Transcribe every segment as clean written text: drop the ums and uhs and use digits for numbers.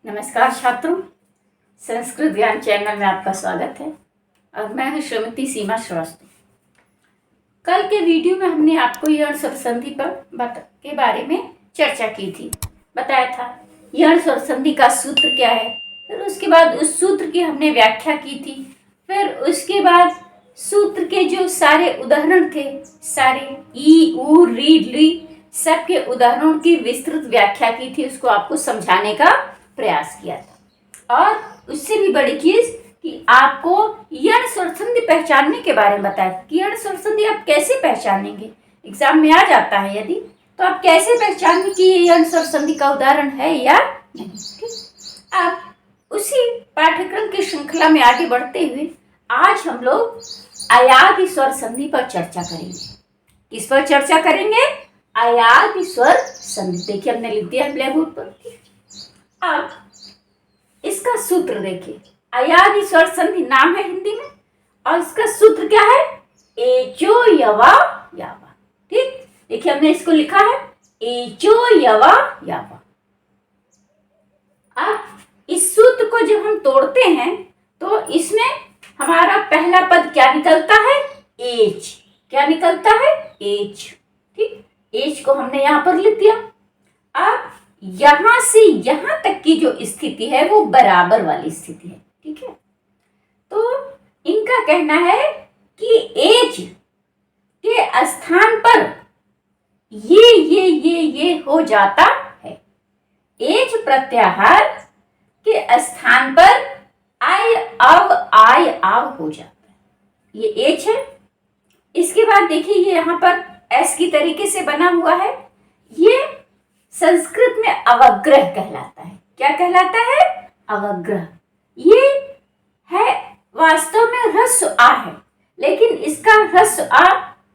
नमस्कार छात्रों, संस्कृत ज्ञान चैनल में आपका स्वागत है और मैं हूं श्रीमती सीमा श्रीवास्तव। कल के वीडियो में हमने आपको यण स्वर संधि के बारे में चर्चा की थी। बताया था यण स्वर संधि का सूत्र क्या है, फिर उसके बाद उस सूत्र की हमने व्याख्या की थी। फिर उसके बाद सूत्र के जो सारे उदाहरण थे, सारे ई उ री ली सबके उदाहरणों की विस्तृत व्याख्या की थी, उसको आपको समझाने का प्रयास किया था। और उससे भी बड़ी चीज कि आपको यण स्वर संधि पहचानने के बारे में बताया कि यण स्वर संधि आप कैसे पहचानेंगे। एग्जाम में आ जाता है यदि, तो आप कैसे पहचानेंगे कि ये यण स्वर संधि का उदाहरण है या नहीं। ठीक, आप उसी पाठ्यक्रम की श्रृंखला में आगे बढ़ते हुए आज हम लोग अयादि स्वर संधि पर चर्चा करेंगे। किस पर चर्चा करेंगे? अयादि स्वर संधि। देखिए हमने लिख दिया है ब्लैक बोर्ड पर। अब इसका सूत्र देखिए, अयादि स्वर संधि नाम है हिंदी में, और इसका सूत्र क्या है? एचो यवा यावा। ठीक, देखिए हमने इसको लिखा है एचो यवा यावा। अब इस सूत्र को जब हम तोड़ते हैं तो इसमें हमारा पहला पद क्या निकलता है? एच। क्या निकलता है? एच। ठीक, एच को हमने यहां पर लिख दिया। अब यहां से यहां तक की जो स्थिति है वो बराबर वाली स्थिति है। ठीक है, तो इनका कहना है कि एच के स्थान पर ये हो जाता है। एच प्रत्याहार के स्थान पर आय आव हो जाता है। ये एच है। इसके बाद देखिए ये यहां पर एस की तरीके से बना हुआ है। ये संस्कृत में अवग्रह कहलाता है। क्या कहलाता है? अवग्रह। ये है वास्तव में ह्रस्व आ है, लेकिन इसका ह्रस्व आ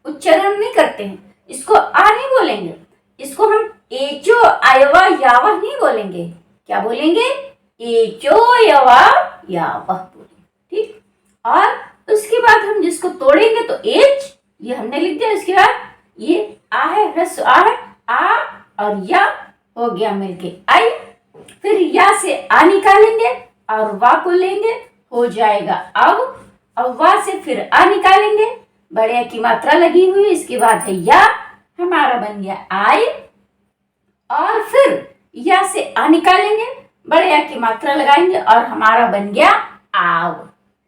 उच्चारण नहीं करते हैं, इसको आ नहीं बोलेंगे, इसको हम एचो आयवा यावा नहीं बोलेंगे। क्या बोलेंगे? एचो यवा यावा बोलेंगे। ठीक, और उसके बाद हम जिसको तोड़ेंगे तो एच, ये हमने लिख दिया। इसके बाद ये आ है, ह्रस्व आ है, आ और या हो गया मिलके आई। फिर या से आ निकालेंगे और वा को लेंगे, हो जाएगा अब। और वा से फिर आ निकालेंगे, बड़े की मात्रा लगी हुई, इसके बाद है या, हमारा बन गया आई। और फिर या से आ निकालेंगे, बड़े की मात्रा लगाएंगे और हमारा बन गया आव।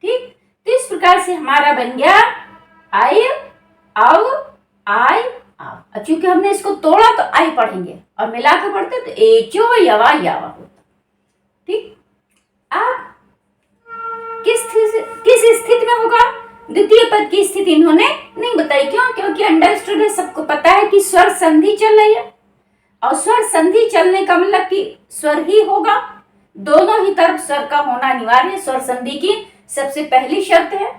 ठीक, तो इस प्रकार से हमारा बन गया आई आव आई आव। चूंकि हमने इसको तोड़ा तो आई पढ़ेंगे और मिला के पढ़ते तो एचो यवा यावा होता। ठीक, अब किस स्थिति में होगा? द्वितीय पद की स्थिति इन्होंने नहीं बताई। क्यों? क्योंकि अंडरस्टूड है, सबको पता है कि स्वर संधि चल रही है, और स्वर संधि चलने का मतलब कि स्वर ही होगा। दोनों ही तरफ स्वर का होना अनिवार्य है, स्वर संधि की सबसे पहली शर्त है।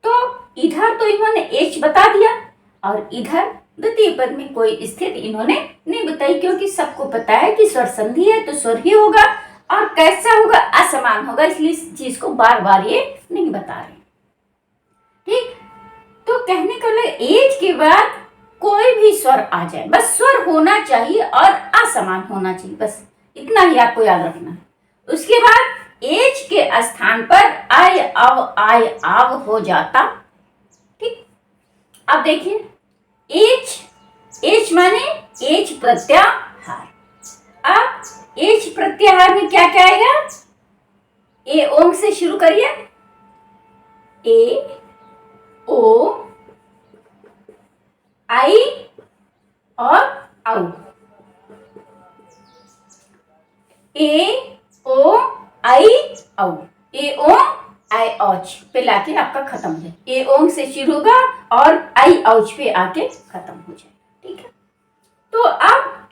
तो इधर तो इन्होंने एच बता दिया, और इधर द्वितीय पद में कोई स्थिति इन्होंने नहीं बताई, क्योंकि सबको पता है कि स्वर संधि है तो स्वर ही होगा, और कैसा होगा? असमान होगा, इसलिए इस चीज को बार बार ये नहीं बता रहे। ठीक, तो कहने का मतलब एच के बाद कोई भी स्वर आ जाए, बस स्वर होना चाहिए और असमान होना चाहिए, बस इतना ही आपको याद रखना है। उसके बाद एच के स्थान पर आय आव हो जाता। ठीक, अब देखिए एच माने एच प्रत्याहार। अब एच प्रत्याहार में क्या क्या आएगा? ए ओम से शुरू करिए, ए ओ आई और औ। ए ओ आई औ, ए ओ आई औच पे लाके आपका खत्म हो जाए। ए ओम से शुरू होगा और आई औच पे आके खत्म हो जाए। ठीक है, तो अब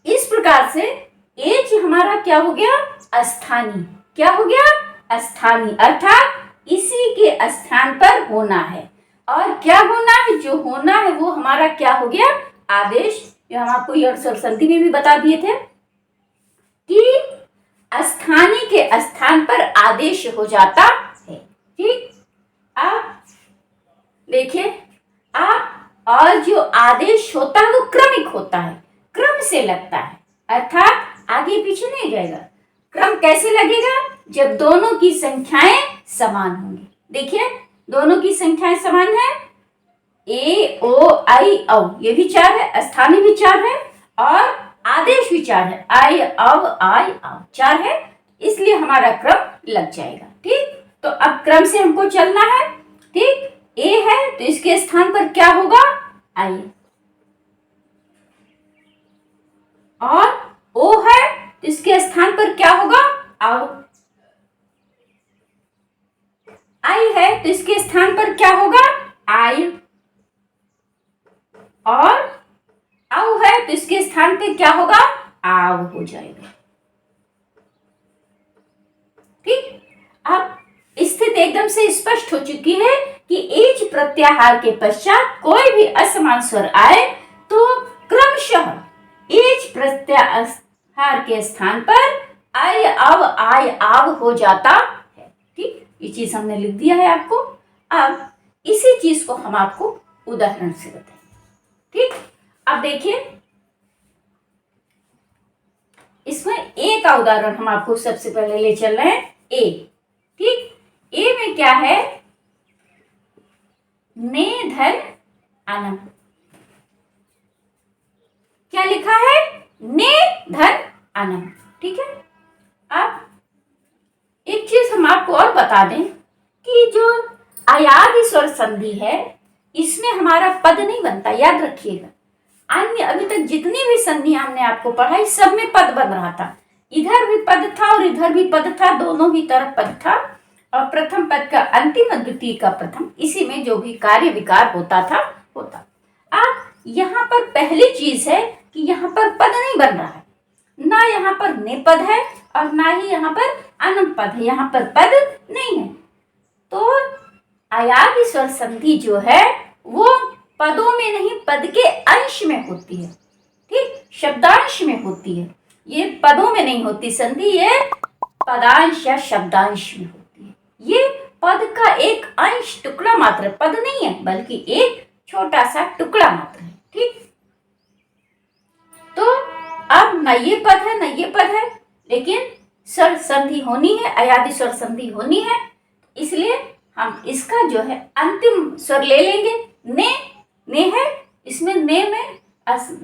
इस प्रकार से एच हमारा क्या हो गया? अस्थानी। क्या हो गया? अस्थानी, अर्थात इसी के स्थान पर होना है। और क्या होना है? जो होना है वो हमारा क्या हो गया? आदेश। जो हम आपको यण स्वर संधि में भी बता दिए थे कि अस्थानी के स्थान पर आदेश हो जाता है। ठीक, अब देखिए आप, और जो आदेश होता है वो क्रमिक होता है, क्रम से लगता है, अर्थात आगे पीछे नहीं जाएगा, क्रम कैसे लगेगा? जब दोनों की संख्याएं समान होंगी। देखिए दोनों की संख्याएं समान है, ए ओ आई औ ये भी 4 है, स्थानीय भी 4 है और आदेश भी 4 है, आई अव आई आव 4 है, इसलिए हमारा क्रम लग जाएगा। ठीक, तो अब क्रम से हमको चलना है। ठीक, ए है तो इसके स्थान पर क्या होगा? आई, और ओ है तो इसके स्थान पर क्या होगा? आव, आई है तो इसके स्थान पर क्या होगा? आई, और आव है तो इसके स्थान पे क्या होगा? आव हो जाएगा। ठीक, अब स्थिति एकदम से स्पष्ट हो चुकी है कि एच प्रत्याहार के पश्चात कोई भी असमान स्वर आए तो क्रमशः एच प्रत्याहार के स्थान पर आई आव हो जाता है। ठीक, ये चीज हमने लिख दिया है आपको। अब इसी चीज को हम आपको उदाहरण से बताएंगे। ठीक, अब देखिए इसमें ए का उदाहरण हम आपको सबसे पहले ले चल रहे हैं। ए, ठीक, ए में क्या है? ने धन अनम। क्या लिखा है? ने धन अनम। ठीक है, अब एक चीज हम आपको और बता दें कि जो अयादि स्वर संधि है इसमें हमारा पद नहीं बनता, याद रखिएगा। अन्य अभी तक जितनी भी संधि हमने आपको पढ़ाई सब में पद बन रहा था, इधर भी पद था और इधर भी पद था, दोनों ही तरफ पद था, और प्रथम पद का अंतिम और द्वितीय का प्रथम, इसी में जो भी कार्य विकार होता था होता। अब यहाँ पर पहली चीज है कि यहाँ पर पद नहीं बन रहा है, ना यहाँ पर ने पद है और ना ही यहाँ पर अनम पद है, यहाँ पर पद नहीं है। तो अयादि स्वर संधि जो है वो पदों में नहीं, पद के अंश में होती है। ठीक, शब्दांश में होती है, ये पदों में नहीं होती संधि, ये पदांश या शब्दांश में होती है। ये पद का एक अंश, टुकड़ा मात्र, पद नहीं है बल्कि एक छोटा सा टुकड़ा मात्र है। ठीक, तो अब न ये पद है न ये पद है, लेकिन स्वर संधि होनी है, अयादि स्वर संधि होनी है, इसलिए हम इसका जो है अंतिम स्वर ले लेंगे। ने है, इसमें ने में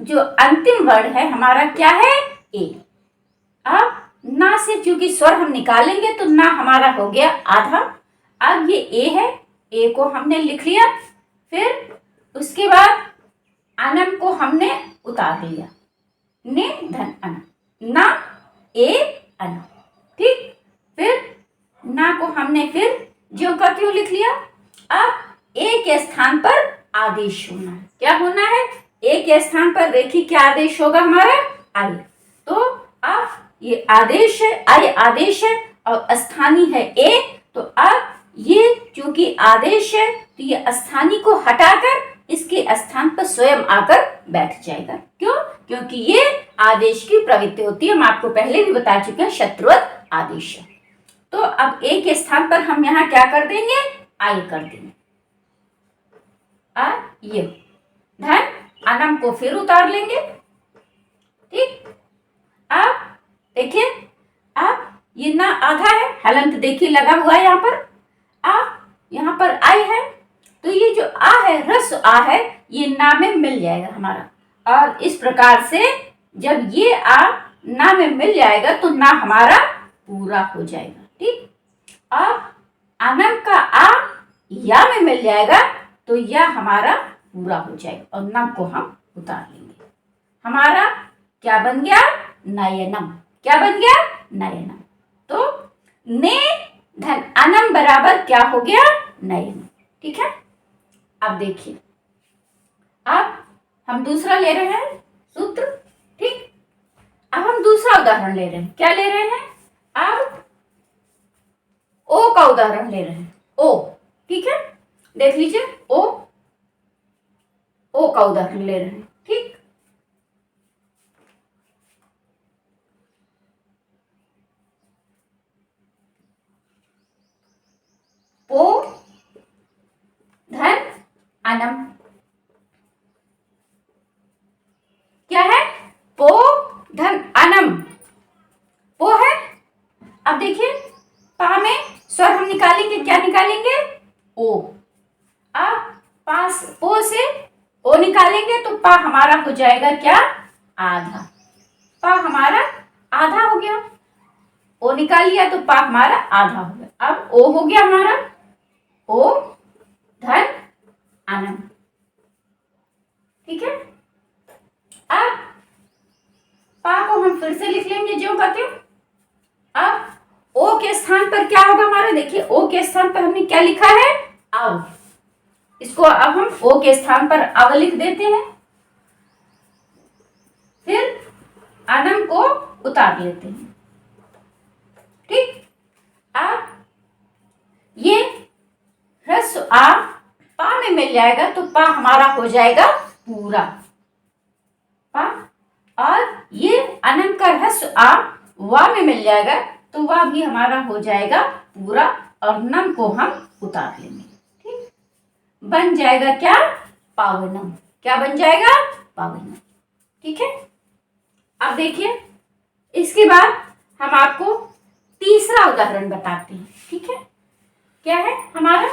जो अंतिम वर्ड है हमारा क्या है? ए। अब ना से चूंकि स्वर हम निकालेंगे तो ना हमारा हो गया आधा। अब ये ए है, ए को हमने लिख लिया, फिर उसके बाद अनम को हमने उतार लिया, ने धन अनम, ना ए अनम। ठीक, फिर ना को हमने फिर ज्यों का त्यों लिख लिया। अब ए के स्थान पर आदेश होना है, क्या होना है? ए के स्थान पर देखिए क्या आदेश होगा हमारा? आई। तो अब ये आदेश है, आई आदेश है और स्थानीय है ए, तो अब ये चूंकि आदेश है तो ये स्थानीय को हटाकर इसके स्थान पर स्वयं आकर बैठ जाएगा। क्यों? क्योंकि ये आदेश की प्रवृत्ति होती है, हम आपको पहले भी बता चुके हैं, शत्रुवत आदेश है। तो अब ए के स्थान पर हम यहाँ क्या कर देंगे? आई कर देंगे। ये धन अनम को फिर उतार लेंगे। ठीक, अब देखिए, अब ये ना आधा है, हलंत देखिए लगा हुआ है यहाँ पर। अब यहाँ पर आई है तो ये जो आ है, रस आ है, ये ना में मिल जाएगा हमारा, और इस प्रकार से जब ये आ ना में मिल जाएगा तो ना हमारा पूरा हो जाएगा। ठीक, अब अनम का आ या में मिल जाएगा तो यह हमारा पूरा हो जाएगा और नम को हम उतार लेंगे। हमारा क्या बन गया? नयनम। क्या बन गया? नयनम। तो ने धन अनम बराबर क्या हो गया? नयनम। ठीक है, अब देखिए, अब हम दूसरा ले रहे हैं सूत्र। ठीक, अब हम दूसरा उदाहरण ले रहे हैं। क्या ले रहे हैं? अब ओ का उदाहरण ले रहे हैं। ओ, ठीक है, देख लीजिए, ओ का उदाहरण ले रहे हैं। ठीक, पो धन अनम। क्या है? पो धन अनम। पो है देखिए पा में स्वर हम निकालेंगे, क्या निकालेंगे? ओ। अब पास पो से ओ निकालेंगे तो पा हमारा हो जाएगा क्या? आधा। पा हमारा आधा हो गया। ओ निकाल लिया तो पा हमारा आधा हो गया। अब ओ हो गया हमारा ओ धन आनंद। ठीक है। अब पा को हम फिर से लिख लेंगे जो कहते हैं। अब ओ के स्थान पर क्या होगा हमारा? देखिए ओ के स्थान पर हमने क्या लिखा है? अव। इसको अब हम ओ के स्थान पर अव लिख देते हैं। फिर अनम को उतार लेते हैं। ठीक। अब ये ह्रस्व आ पा में मिल जाएगा तो पा हमारा हो जाएगा पूरा पा। और ये अनम का ह्रस्व आ वा में मिल जाएगा तो वह भी हमारा हो जाएगा पूरा और नम को हम उतार लेंगे। ठीक। बन जाएगा क्या? पावनम। क्या बन जाएगा? पावनम। ठीक है। अब देखिए इसके बाद हम आपको तीसरा उदाहरण बताते हैं। ठीक है। क्या है हमारा?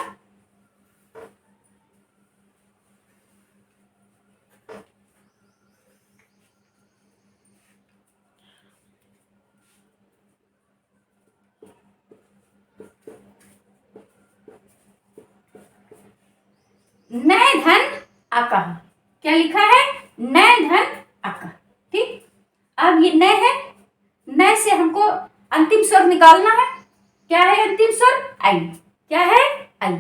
नय धन अकह। क्या लिखा है? नय धन अकह। ठीक। अब ये नय है, नय से हमको अंतिम स्वर निकालना है। क्या है अंतिम स्वर? आई। क्या है? आई।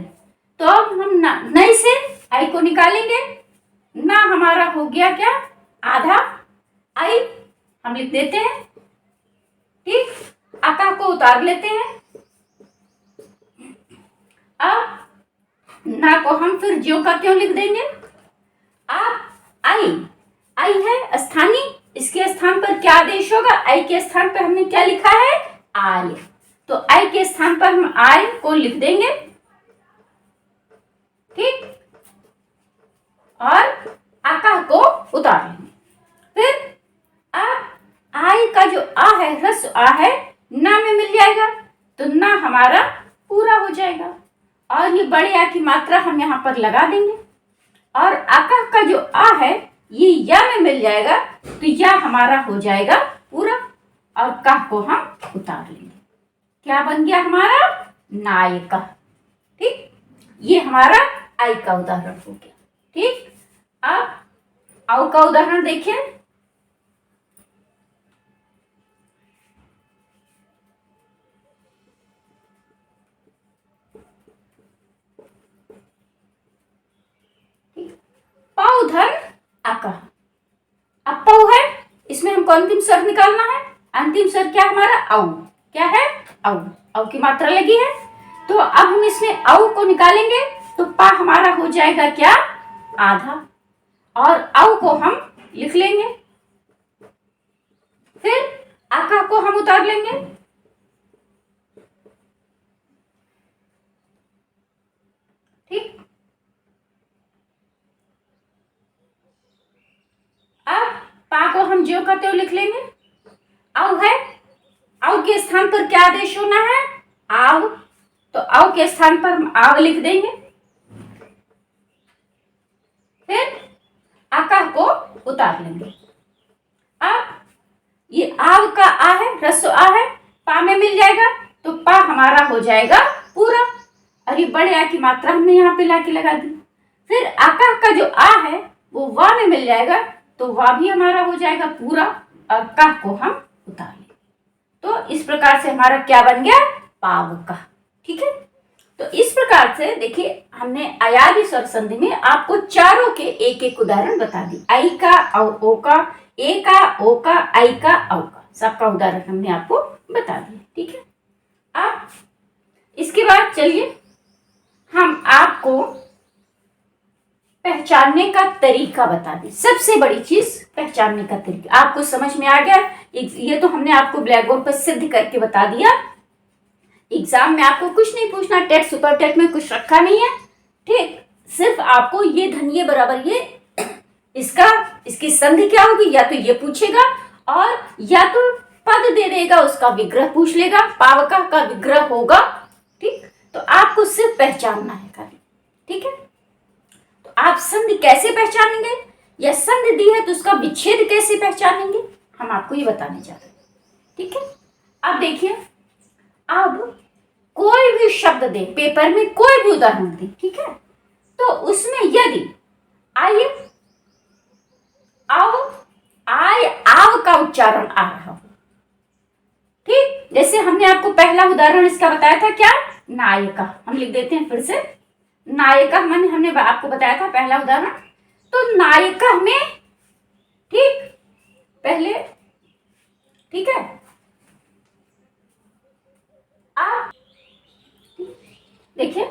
तो अब हम नय से आई को निकालेंगे। ना हमारा हो गया क्या? आधा। आई हम लिख देते हैं। ठीक। अकह को उतार लेते हैं। अब ना को हम फिर ज्यों का त्यों लिख देंगे। अब आई, आई है स्थानीय, इसके स्थान पर क्या आदेश होगा? आई के स्थान पर हमने क्या लिखा है? आय। तो आई के स्थान पर हम आय को लिख देंगे। ठीक। और आका को उतार लेंगे। फिर अब आय का जो आ है, ह्रस्व आ है, ना में मिल जाएगा तो ना हमारा पूरा हो जाएगा। और ये बड़े आ की मात्रा हम यहाँ पर लगा देंगे। और आका का जो आ है ये या में मिल जाएगा तो या हमारा हो जाएगा पूरा और कह को हम उतार लेंगे। क्या बन गया हमारा? नायक। ठीक। ये हमारा आई का उदाहरण हो गया। ठीक। अब औ का उदाहरण देखिए। पौधन अकह। अब पौ है, इसमें हमको अंतिम स्वर निकालना है। अंतिम स्वर क्या हमारा? औ। क्या है? औ। औ की मात्रा लगी है तो अब हम इसमें औ को निकालेंगे तो पा हमारा हो जाएगा क्या? आधा। और औ को हम लिख लेंगे। फिर आका को हम उतार लेंगे। ठीक। अब पा को हम ज्यों का त्यों लिख लेंगे। औ है, औ के स्थान पर क्या आदेश होना है? आव। तो औ के स्थान पर हम आव लिख देंगे। फिर आका को उतार लेंगे। अब ये आव का आ है, ह्रस्व आ है, पा में मिल जाएगा तो पा हमारा हो जाएगा पूरा। और ये बड़े आ की मात्रा हमने यहाँ पे लाके लगा दी। फिर आका का जो आ है वो वा में मिल जाएगा तो वा भी हमारा हो जाएगा पूरा और का को हम उतार लेंगे। तो इस प्रकार से हमारा क्या बन गया? पावक। ठीक है। तो इस प्रकार से देखिए हमने अयादि स्वर संधि में आपको चारों के एक एक उदाहरण बता दी। आई का, ओ का, ए का, ओ का, आई का, औ का, सबका उदाहरण हमने आपको बता दिया। ठीक है। अब इसके बाद चलिए हम आपको पहचानने का तरीका बता दें। सबसे बड़ी चीज पहचानने का तरीका। आपको समझ में आ गया? ये तो हमने आपको ब्लैक बोर्ड पर सिद्ध करके बता दिया। एग्जाम में आपको कुछ नहीं पूछना, टेट सुपर टेट में कुछ रखा नहीं है। ठीक। सिर्फ आपको ये धन ये बराबर ये इसकी संधि क्या होगी या तो ये पूछेगा और या तो पद दे दे देगा, उसका विग्रह पूछ लेगा, पावका का विग्रह होगा। ठीक, तो आपको सिर्फ पहचानना है खाली। ठीक है, तो आप संधि कैसे पहचानेंगे, या संधि दी है तो उसका विच्छेद कैसे पहचानेंगे, हम आपको ये बताने जा रहे हैं। ठीक है, अब देखिए, अब कोई भी शब्द दे पेपर में, कोई भी उदाहरण दे, ठीक है, तो उसमें यदि आय आव का उच्चारण आ रहा हो, ठीक, जैसे हमने आपको पहला उदाहरण इसका बताया था, क्या, नायिका, हम लिख देते हैं फिर से, नायिका हमने आपको बताया था पहला उदाहरण। तो नायिका में, ठीक, पहले, ठीक है, आप देखिए,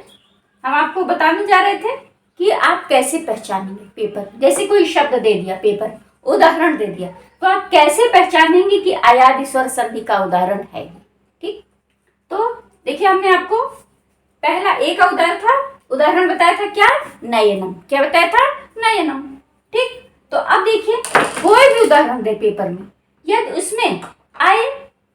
हम आपको बताने जा रहे थे कि आप कैसे पहचानेंगे पेपर, जैसे कोई शब्द दे दिया पेपर, उदाहरण दे दिया, तो आप कैसे पहचानेंगे कि अयादि स्वर संधि का उदाहरण है। ठीक, तो देखिए, हमने आपको पहला एक उदाहरण बताया था, क्या, नयनम, क्या बताया था, नयनम। ठीक, तो अब देखिए, कोई भी उदाहरण दे पेपर में, यदि उसमें आय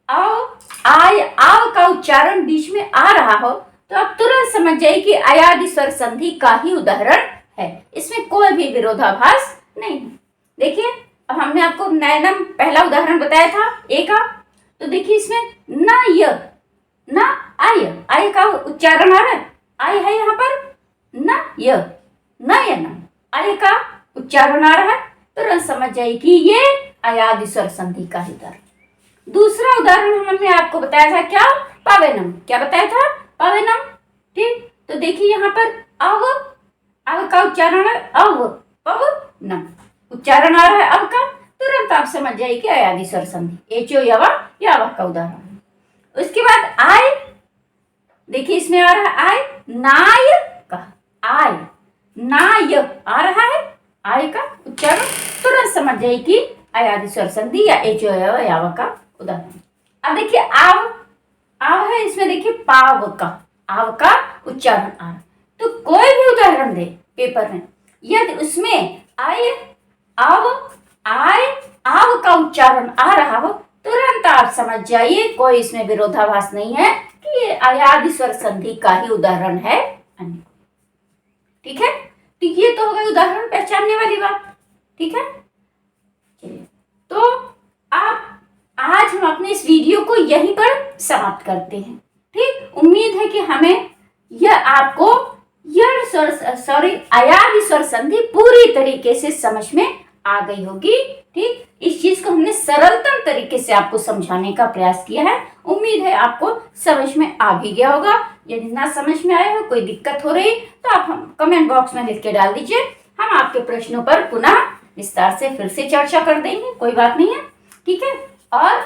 आव का उच्चारण बीच में आ रहा हो, तो आप तुरंत समझ जाइए कि अयादि स्वर संधि का ही उदाहरण है, इसमें कोई भी विरोधाभास नहीं है। देखिए, अब हमने आपको नयनम पहला उदाहरण बताया था ए का, तो देखिए इसमें न आय का उच्चारण आ रहा है, आय है यहाँ पर, नयनम, आय का उच्चारण आ रहा है, तुरंत समझ जाइए कि ये अयादि स्वर संधि का ही उदाहरण। दूसरा उदाहरण हमने आपको बताया था, क्या, पवेनम, क्या बताया था, पवेनम। ठीक, तो देखिए यहाँ पर अव का उच्चारण है, पवनम उच्चारण आ रहा है अव का, तुरंत आप समझ जाइए कि अयादि स्वर संधि, एचो यावा का उदाहरण है। उसके बाद आय, देखिए इसमें आ रहा है आय, नाय का, आय नाय आ रहा है, आय का उच्चारण, तुरंत समझ जाइए कि अयादि स्वर संधि या एचो यावा का उदाहरण। अब देखिए, आव है, इसमें देखिए पाव का, आव का उच्चारण आ रहा, तो कोई भी उदाहरण दे पेपर में, यदि उसमें आय आव का उच्चारण आ रहा हो, तुरंत आप समझ जाइए कोई इसमें विरोधाभास नहीं है कि ये अयादि स्वर संधि का ही उदाहरण है। ठीक है, तो ये तो हो गई उदाहरण पहचानने वाली बात। ठीक है, तो आप आज हम अपने इस वीडियो को यहीं पर समाप्त करते हैं। ठीक, उम्मीद है कि हमें यह आपको अयादि स्वर संधि पूरी तरीके से समझ में आ गई होगी। ठीक, इस चीज को हमने सरलतम तरीके से आपको समझाने का प्रयास किया है, उम्मीद है आपको समझ में आ भी गया होगा। यदि ना समझ में आया हो, कोई दिक्कत हो रही, तो आप हम कमेंट बॉक्स में लिख के डाल दीजिए, हम आपके प्रश्नों पर पुनः विस्तार से फिर से चर्चा कर देंगे, कोई बात नहीं है। ठीक है, और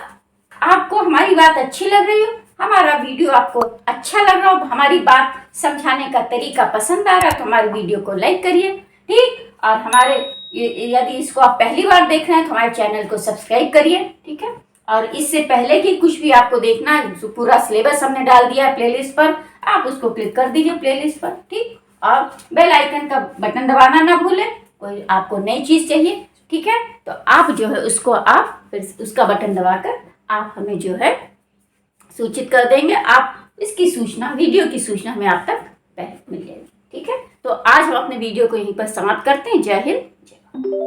आपको हमारी बात अच्छी लग रही हो, हमारा वीडियो आपको अच्छा लग रहा हो, हमारी बात समझाने का तरीका पसंद आ रहा है, तो हमारे वीडियो को लाइक करिए। ठीक, और हमारे यदि इसको आप पहली बार देख रहे हैं तो हमारे चैनल को सब्सक्राइब करिए। ठीक है, और इससे पहले कि कुछ भी आपको देखना है, जो पूरा सिलेबस हमने डाल दिया है प्लेलिस्ट पर, आप उसको क्लिक कर दीजिए प्लेलिस्ट पर। ठीक, और बेल आइकन का बटन दबाना ना भूलें, कोई आपको नई चीज चाहिए, ठीक है, तो आप जो है उसको आप फिर उसका बटन दबाकर आप हमें जो है सूचित कर देंगे, आप इसकी सूचना, वीडियो की सूचना हमें आप तक पहले मिल जाएगी। ठीक है, तो आज हम अपने वीडियो को यहीं पर समाप्त करते हैं। जय हिंद, जय भारत।